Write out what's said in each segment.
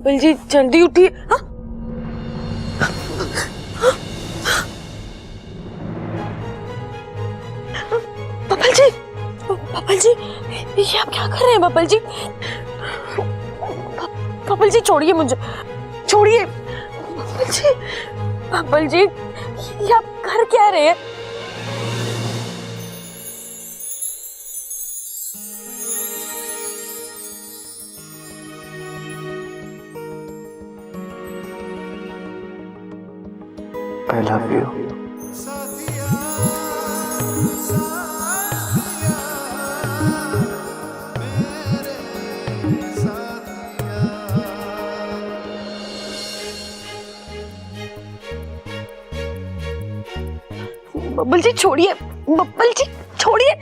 Bubble जी जल्दी उठिए। हाँ? बबल जी, बबल जी, ये आप क्या कर रहे हैं बबल जी? बबल जी छोड़िए मुझे, छोड़िए बबल जी। बबल जी ये आप कर क्या रहे हैं? I love you. बबल जी छोड़िए, बबल जी छोड़िए।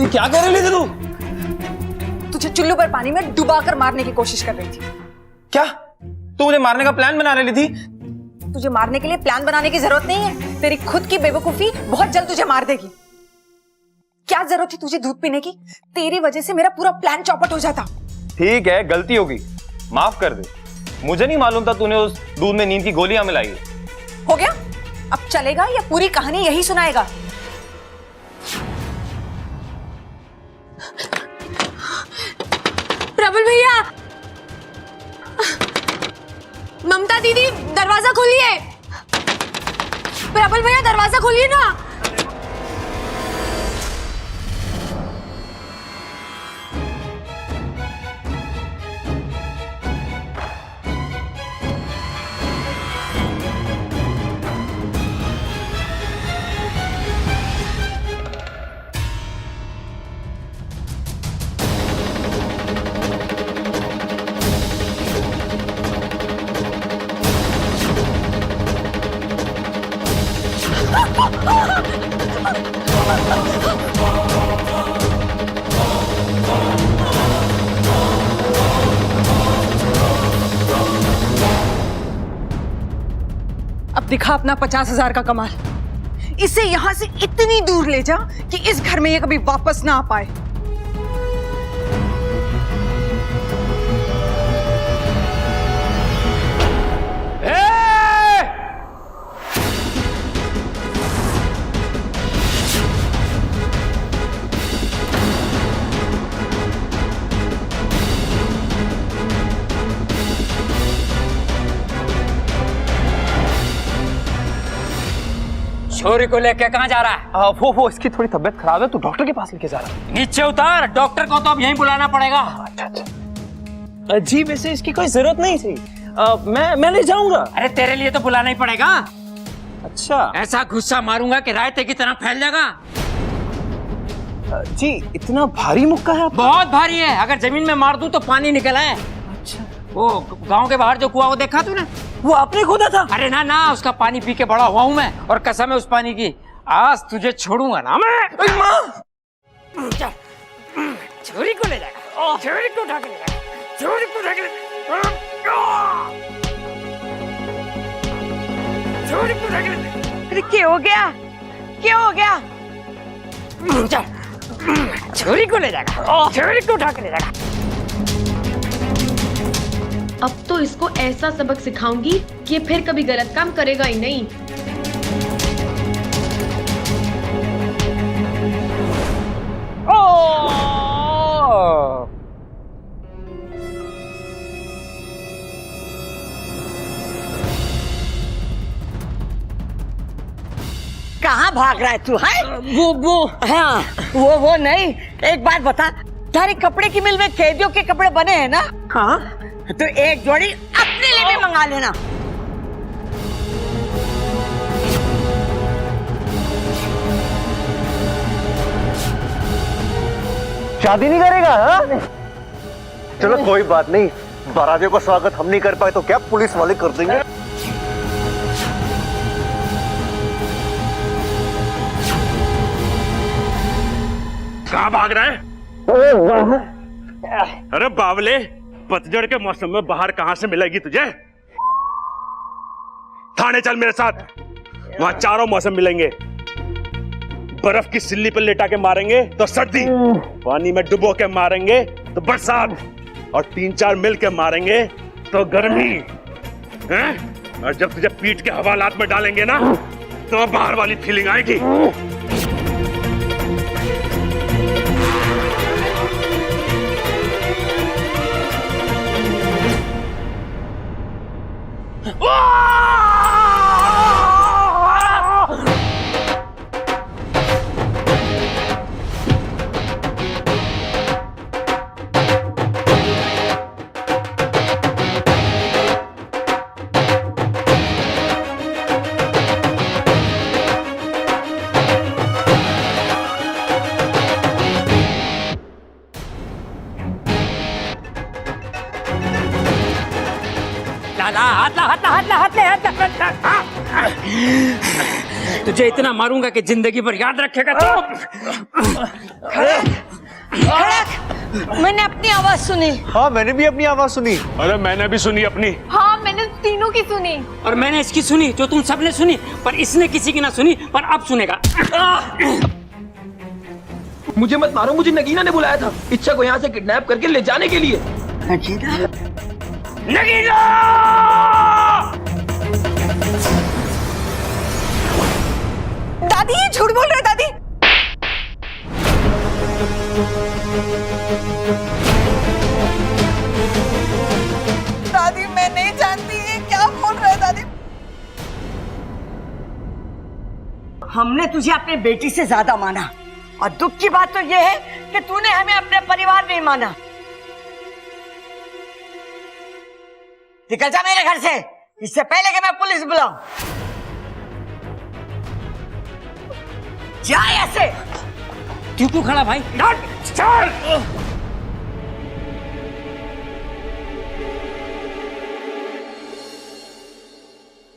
क्या कर रही थी तू? तुझे चुल्लू पर पानी में डुबाकर मारने की कोशिश कर रही थी। क्या तू मुझे मारने का प्लान बना रही थी? तुझे मारने के लिए प्लान बनाने की जरूरत नहीं है। तेरी खुद की बेवकूफी बहुत जल्द तुझे मार देगी। क्या जरूरत थी तुझे दूध पीने की? तेरी वजह से मेरा पूरा प्लान चौपट हो जाता। ठीक है, गलती होगी, माफ कर दे। मुझे नहीं मालूम था तूने उस दूध में नींद की गोलियां मिलाई है। हो गया? अब चलेगा या पूरी कहानी यही सुनाएगा? प्रबल भैया, ममता दीदी दरवाजा खोलिए। प्रबल भैया दरवाजा खोलिए ना। अब दिखा अपना 50,000 का कमाल। इसे यहां से इतनी दूर ले जा कि इस घर में ये कभी वापस ना आ पाए। छोरी को लेके कहाँ जा रहा है? वो इसकी थोड़ी तबीयत खराब है, तू डॉक्टर के पास लेके जा रहा है। नीचे उतार, डॉक्टर को तो अब यहीं बुलाना पड़ेगा। अच्छा। जी वैसे इसकी कोई जरूरत नहीं थी। मैं ले जाऊंगा। अरे तेरे लिए तो बुलाना ही पड़ेगा। अच्छा। ऐसा गुस्सा मारूंगा कि रायते की तरह फैल जाएगा। जी इतना भारी मुक्का है आपका? बहुत भारी है, अगर जमीन में मार दूं तो पानी निकला है। अच्छा। वो गांव के बाहर जो कुआं वो देखा तूने? वो आपने खोदा था? अरे ना ना, उसका पानी पी के बड़ा हुआ हूं मैं, और कसम है उस पानी की, आज तुझे छोड़ूंगा ना मैं। चल, छोरी को ले जाएगा, छोरी को उठा के ले जाएगा, छोरी को उठा के ले जाएगा, छोरी को उठा के ले जाएगा। अरे क्या हो गया? क्या हो गया? चल, छोरी को ले जाएगा, छोरी को उठा के ले जाएगा। अब तो इसको ऐसा सबक सिखाऊंगी कि ये फिर कभी गलत काम करेगा ही नहीं। कहाँ भाग रहा है तू? है वो हाँ, वो नहीं। एक बात बता, तारे कपड़े की मिल में कैदियों के कपड़े बने हैं ना? हाँ, तो एक जोड़ी अपने लिए भी मंगा लेना। शादी नहीं करेगा? हाँ? चलो कोई बात नहीं, बारातियों का स्वागत हम नहीं कर पाए तो क्या पुलिस वाले कर देंगे। कहाँ भाग रहा है? अरे बावले, पतझड़ के मौसम में बाहर कहां से मिलेगी तुझे? थाने चल मेरे साथ, वहां चारों मौसम मिलेंगे। बर्फ की सिल्ली पर लेटा के मारेंगे तो सर्दी, पानी में डुबो के मारेंगे तो बरसात, और 3-4 मिल के मारेंगे तो गर्मी हैं? और जब तुझे पीठ के हवालात में डालेंगे ना तो बाहर वाली फीलिंग आएगी। तुझे इतना मारूंगा कि जिंदगी भर याद रखेगा तो। मैंने अपनी आवाज सुनी। हाँ मैंने भी अपनी आवाज सुनी। अरे मैंने भी सुनी अपनी। हाँ मैंने तीनों की सुनी। और मैंने इसकी सुनी जो तुम सबने सुनी, पर इसने किसी की ना सुनी, पर अब सुनेगा। मुझे मत मारो, मुझे नगीना ने बुलाया था इच्छा को यहाँ से किडनैप करके ले जाने के लिए। नगीना! दादी ये झूठ बोल रहे दादी। दादी मैं नहीं जानती ये क्या बोल रहे दादी। हमने तुझे अपनी बेटी से ज्यादा माना, और दुख की बात तो यह है कि तूने हमें अपने परिवार नहीं माना। निकल जा मेरे घर से, इससे पहले कि मैं पुलिस बुलाऊं। जा ऐसे। क्यों खड़ा भाई? चल!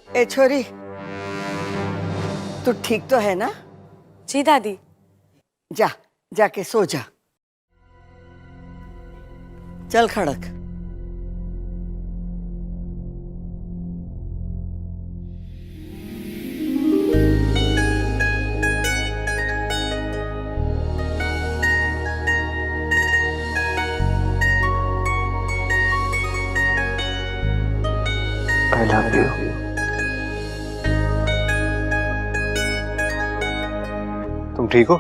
ए छोरी, तू ठीक तो है ना? जी दादी। जा, जाके सो जा। चल खड़क। I love you. तुम ठीक हो?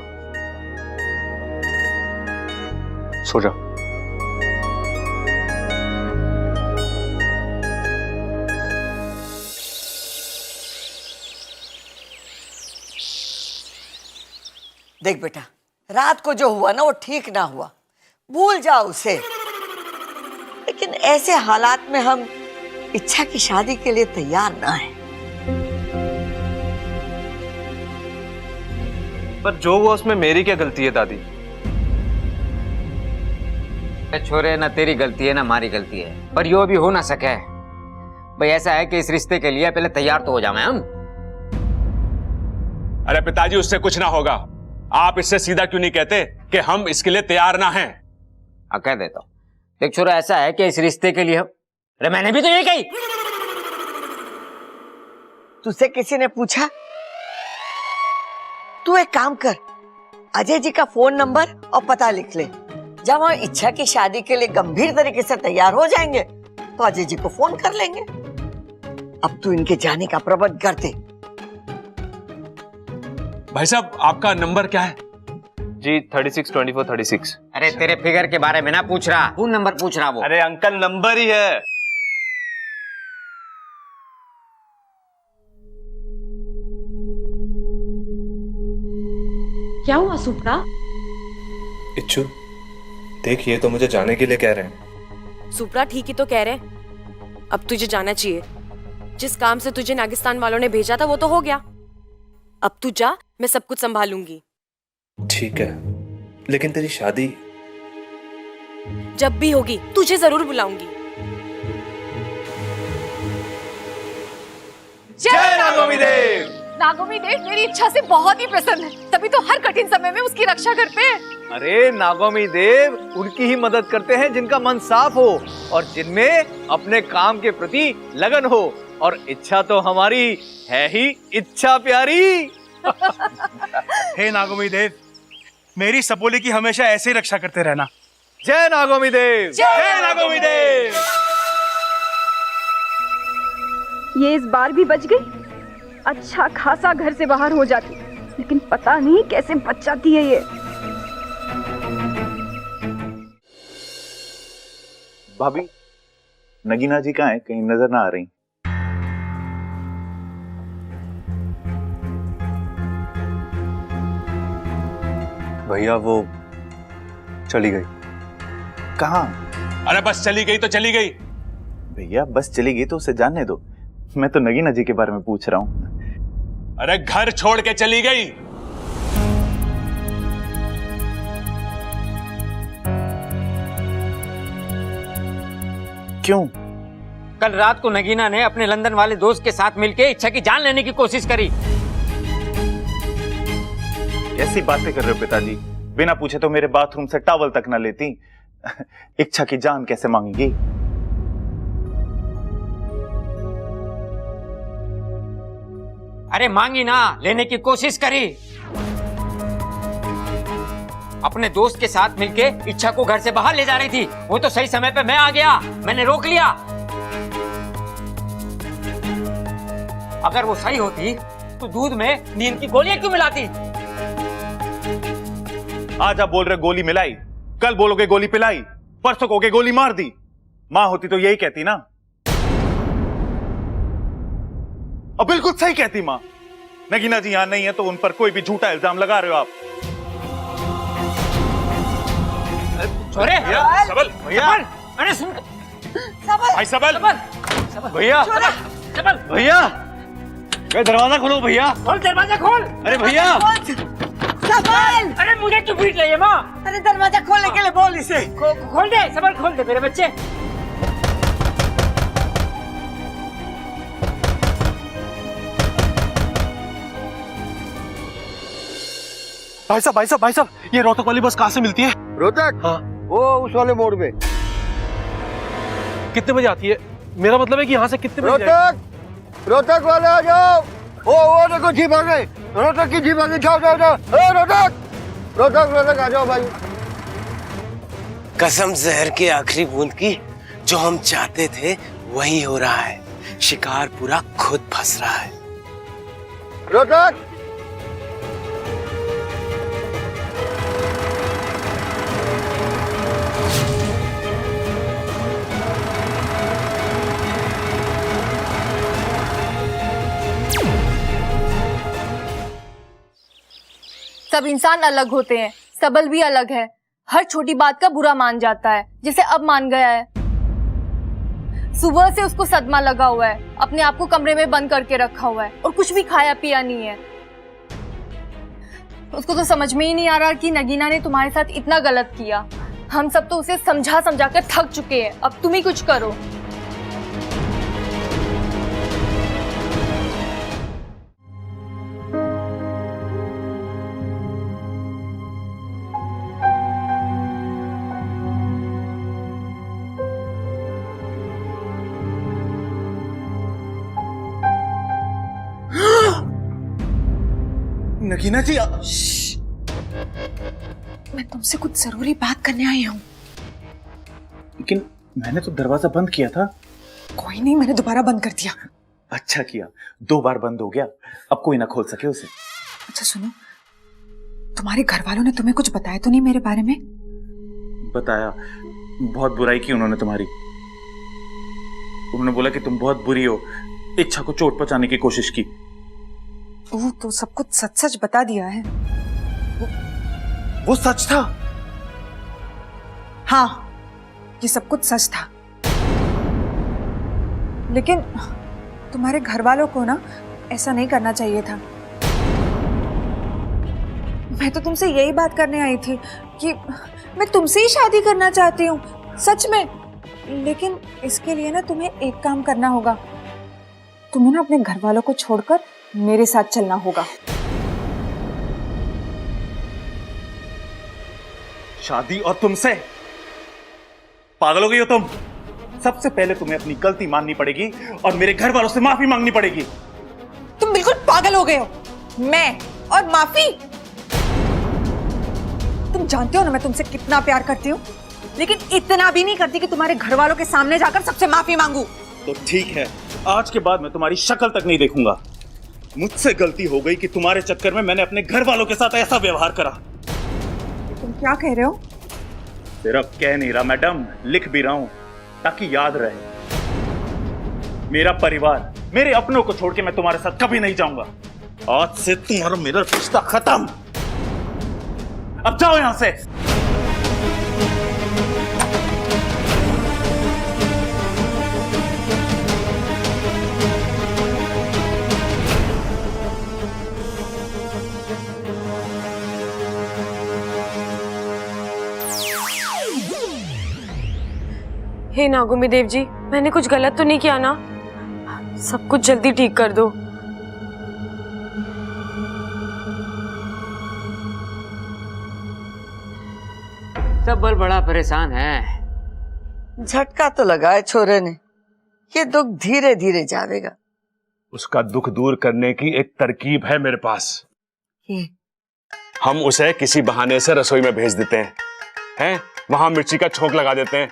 सो जाओ। देख बेटा, रात को जो हुआ ना वो ठीक ना हुआ, भूल जाओ उसे। लेकिन ऐसे हालात में हम इच्छा की शादी के लिए तैयार ना है। पर जो हुआ उसमें मेरी क्या गलती है दादी? छोरे, ना तेरी गलती है ना हमारी गलती है, पर यो भी हो ना सके। भाई ऐसा है कि इस रिश्ते के लिए पहले तैयार तो हो जाए हम। अरे पिताजी, उससे कुछ ना होगा। आप इससे सीधा क्यों नहीं कहते कि हम इसके लिए तैयार ना हैं? कह देता हूँ। देख छोरा, ऐसा है कि इस रिश्ते के लिए हम... अरे मैंने भी तो ये कही। तुझसे किसी ने पूछा? तू एक काम कर, अजय जी का फोन नंबर और पता लिख ले। जब हम इच्छा की शादी के लिए गंभीर तरीके से तैयार हो जाएंगे तो अजय जी को फोन कर लेंगे। अब तू इनके जाने का प्रबंध कर दे। भाई साहब, आपका नंबर क्या है? जी 362436। अरे तेरे फिगर के बारे में ना पूछ रहा, फोन नंबर पूछ रहा वो। अरे अंकल नंबर ही है। क्या हुआ सुप्रा? इच्छु, देख ये तो मुझे जाने के लिए कह रहे हैं। सुप्रा ठीक ही तो कह रहे। अब तुझे जाना चाहिए। जिस काम से तुझे नागिस्तान वालों ने भेजा था वो तो हो गया। अब तू जा, मैं सब कुछ संभालूंगी। ठीक है, लेकिन तेरी शादी जब भी होगी तुझे जरूर बुलाऊंगी। जय नागोमी देव। नागोमी देव मेरी इच्छा से बहुत ही प्रसन्न है, तभी तो हर कठिन समय में उसकी रक्षा करते हैं। अरे नागोमी देव उनकी ही मदद करते हैं जिनका मन साफ हो और जिनमें अपने काम के प्रति लगन हो, और इच्छा तो हमारी है ही इच्छा प्यारी। हे नागोमी देव, मेरी सपोली की हमेशा ऐसे ही रक्षा करते रहना। जय नागोमी देव, जय नागोमी देव। ये इस बार भी बच गई। अच्छा खासा घर से बाहर हो जाती, लेकिन पता नहीं कैसे बच जाती है ये। भाभी, नगीना जी कहाँ है? कहीं नजर ना आ रही। भैया वो चली गई। कहाँ? अरे बस चली गई तो चली गई। भैया बस चली गई तो उसे जानने दो, मैं तो नगीना जी के बारे में पूछ रहा हूँ। अरे घर छोड़ के चली गई। क्यों? कल रात को नगीना ने अपने लंदन वाले दोस्त के साथ मिलकर इच्छा की जान लेने की कोशिश करी। कैसी बातें कर रहे हो पिताजी? बिना पूछे तो मेरे बाथरूम से टॉवल तक ना लेती। इच्छा की जान कैसे मांगेगी? अरे मांगी ना, लेने की कोशिश करी। अपने दोस्त के साथ मिलके इच्छा को घर से बाहर ले जा रही थी। वो तो सही समय पे मैं आ गया, मैंने रोक लिया। अगर वो सही होती तो दूध में नींद की गोलियां क्यों मिलाती? आज आप बोल रहे गोली मिलाई, कल बोलोगे गोली पिलाई, परसों कहोगे गोली मार दी। मां होती तो यही कहती ना। अब बिल्कुल सही कहती मां। नगीना जी यहां नहीं है तो उन पर कोई भी झूठा इल्जाम लगा रहे हो आप। छोरे सबल भैया, अरे सुन भाई सबल भैया सबल भैया, दरवाजा खोलो भैया। खोल दरवाजा खोल। अरे भैया सबल, अरे मुझे क्यों पीट रही है माँ? अरे दरवाजा खोलने के लिए बोल इसे। खोल दे सबल, खोल दे मेरे बच्चे। भाई साहब, ये रोहतक वाली बस कहाँ से मिलती है? रोहतक? हाँ। वो उस वाले मोड़ में। कितने बजे आती है? मेरा मतलब है कि यहाँ से कितने बजे रोहतक, रोहतक वाले आ जाओ। वो देखो जीप आ गई, रोहतक की जीप आ गई। जाओ जाओ जाओ। रोहतक रोहतक रोहतक आ जाओ भाई। कसम जहर के आखिरी बूंद की, जो हम चाहते थे वही हो रहा है। शिकार पूरा खुद फंस रहा है। रोहतक, सब इंसान अलग होते हैं, सबल भी अलग है। हर छोटी बात का बुरा मान जाता है, जिसे अब मान गया है। सुबह से उसको सदमा लगा हुआ है, अपने आप को कमरे में बंद करके रखा हुआ है और कुछ भी खाया पिया नहीं है। उसको तो समझ में ही नहीं आ रहा कि नगीना ने तुम्हारे साथ इतना गलत किया। हम सब तो उसे समझा समझा कर थक चुके हैं, अब तुम ही कुछ करो। नगीना जी, मैं तुमसे कुछ जरूरी बात करने आई हूँ। लेकिन मैंने तो दरवाजा बंद किया था। कोई नहीं, मैंने दोबारा बंद कर दिया। अच्छा किया, 2 बार बंद हो गया, अब कोई ना खोल सके उसे। अच्छा सुनो, तुम्हारे घर वालों ने तुम्हें कुछ बताया तो नहीं मेरे बारे में? बताया, बहुत बुराई की उन्होंने तुम्हारी। उन्होंने बोला कि तुम बहुत बुरी हो, इच्छा को चोट पहुंचाने की कोशिश की। ओह, तो सब कुछ सच सच बता दिया है। वो सच था? हाँ, ये सब कुछ सच था। लेकिन तुम्हारे घर वालों को ना ऐसा नहीं करना चाहिए था। मैं तो तुमसे यही बात करने आई थी कि मैं तुमसे ही शादी करना चाहती हूँ, सच में। लेकिन इसके लिए ना तुम्हें एक काम करना होगा। तुम्हें ना अपने घर वालों को छोड़कर मेरे साथ चलना होगा। शादी और तुमसे? पागल हो गई हो तुम? सबसे पहले तुम्हें अपनी गलती माननी पड़ेगी और मेरे घर वालों से माफी मांगनी पड़ेगी। तुम बिल्कुल पागल हो गए हो। मैं और माफी? तुम जानते हो ना मैं तुमसे कितना प्यार करती हूँ, लेकिन इतना भी नहीं करती कि तुम्हारे घर वालों के सामने जाकर सबसे माफी मांगू। तो ठीक है, आज के बाद मैं तुम्हारी शक्ल तक नहीं देखूंगा। मुझसे गलती हो गई कि तुम्हारे चक्कर में मैंने अपने घर वालों के साथ ऐसा व्यवहार करा। तुम क्या कह रहे हो? सिर्फ कह नहीं रहा मैडम, लिख भी रहा हूं ताकि याद रहे। मेरा परिवार, मेरे अपनों को छोड़ के मैं तुम्हारे साथ कभी नहीं जाऊंगा। आज से तुम्हारा मेरा रिश्ता खत्म। अब जाओ यहां से। हे नागुमी देव जी, मैंने कुछ गलत तो नहीं किया ना? सब कुछ जल्दी ठीक कर दो। सब बड़ा परेशान है। झटका तो लगा है छोरे ने, ये दुख धीरे धीरे जाएगा। उसका दुख दूर करने की एक तरकीब है मेरे पास। हम उसे किसी बहाने से रसोई में भेज देते हैं, वहां मिर्ची का छोंक लगा देते हैं।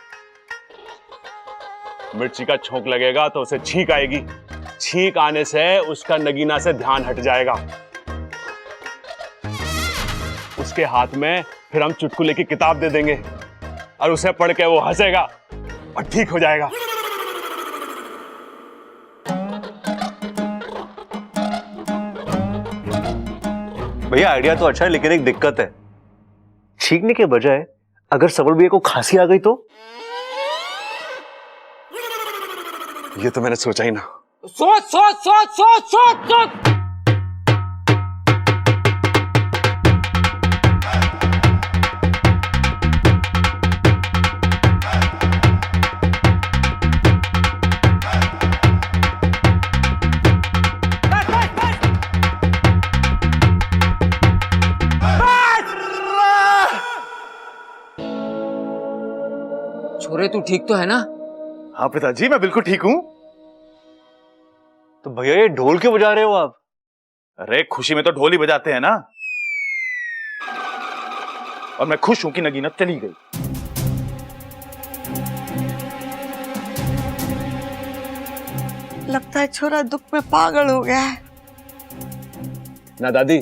मिर्ची का छोंक लगेगा तो उसे छींक आएगी, छींक आने से उसका नगीना से ध्यान हट जाएगा। उसके हाथ में फिर हम चुटकुले की किताब दे देंगे और उसे पढ़ के वो हंसेगा और ठीक हो जाएगा। भैया आइडिया तो अच्छा है, लेकिन एक दिक्कत है। छींकने के बजाय अगर सबल भैया को खांसी आ गई तो? ये तो मैंने सोचा ही ना। सोच सोच सोच सोच सोच सोच। छोरे तू ठीक तो है ना? हाँ पिताजी, मैं बिल्कुल ठीक हूं। तो भैया ये ढोल क्यों बजा रहे हो आप? अरे खुशी में तो ढोल ही बजाते हैं ना। और मैं खुश हूं कि नगीना चली गई। लगता है छोरा दुख में पागल हो गया है। ना दादी,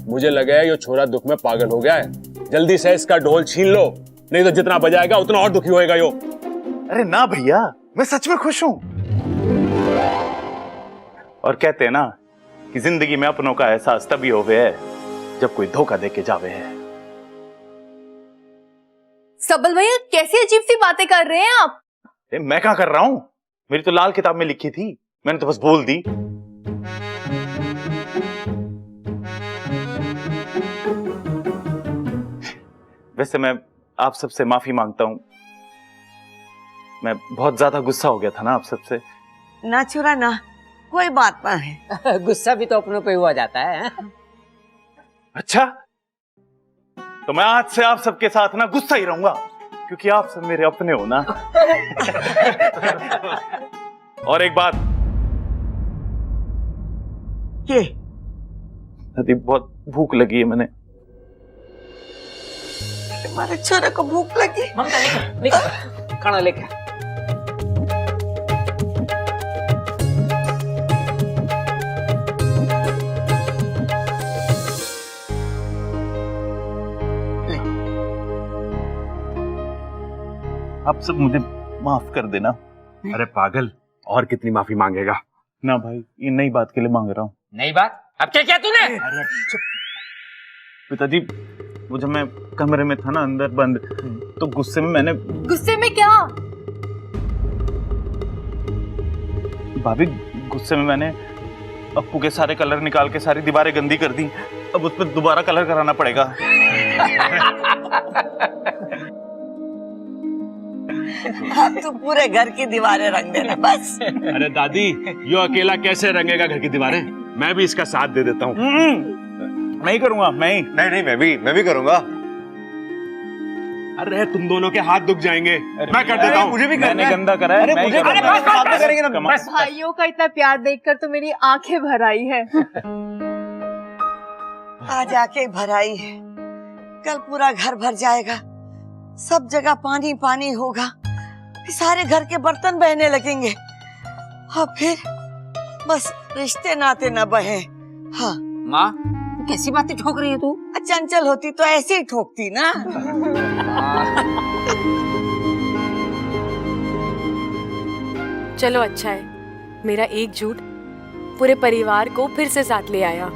मुझे लगा है ये छोरा दुख में पागल हो गया है। जल्दी से इसका ढोल छीन लो, नहीं तो जितना बजाएगा उतना और दुखी होएगा यो। अरे ना भैया, मैं सच में खुश हूं। और कहते हैं ना कि जिंदगी में अपनों का एहसास तभी होवे है जब कोई धोखा देके जावे है। सबल भैया कैसी अजीब सी बातें कर रहे हैं आप? मैं क्या कर रहा हूं? मेरी तो लाल किताब में लिखी थी, मैंने तो बस बोल दी। वैसे मैं आप सबसे माफी मांगता हूं। मैं बहुत ज्यादा गुस्सा हो गया था ना आप सबसे। ना छोरा ना, कोई बात ना है। गुस्सा भी तो अपनों पे हुआ जाता है। अच्छा, तो मैं आज से आप सबके साथ ना गुस्सा ही रहूंगा, क्योंकि आप सब मेरे अपने हो ना। और एक बात, ये नदी बहुत भूख लगी है। मैंने तुम्हारे छोरे को भूख लगी? ममता लेकर खाना लेकर। आप सब मुझे माफ कर देना। अरे पागल, और कितनी माफी मांगेगा? ना भाई, ये नई बात के लिए मांग रहा हूँ। नई बात? अब क्या किया तूने? अरे पिताजी, वो जब मैं कमरे में था ना अंदर बंद, तो गुस्से में मैंने। गुस्से में क्या? भाभी, गुस्से में मैंने अप्पू के सारे कलर निकाल के सारी दीवारें गंदी कर दी। अब उस पर दोबारा कलर कराना पड़ेगा। अब तो पूरे घर की दीवारें रंग देना बस। अरे दादी, यो अकेला कैसे रंगेगा घर की दीवारें? मैं भी इसका साथ दे देता हूँ। मैं ही करूंगा, मैं ही। नहीं, मैं भी करूंगा। अरे तुम दोनों के हाथ दुख जाएंगे, मैं कर देता हूँ। मुझे भी मैंने गंदा करा है, मैं ही करूंगा। भाइयों का इतना प्यार देखकर तो मेरी आंखें भर आई है। आज आके भर आई है, कल पूरा घर भर जाएगा, सब जगह पानी पानी होगा, फिर सारे घर के बर्तन बहने लगेंगे और फिर बस रिश्ते नाते न बहे। हाँ माँ कैसी बातें ठोक रही है तू? चंचल होती तो ऐसे ही ठोकती ना। चलो अच्छा है, मेरा एक झूठ पूरे परिवार को फिर से साथ ले आया।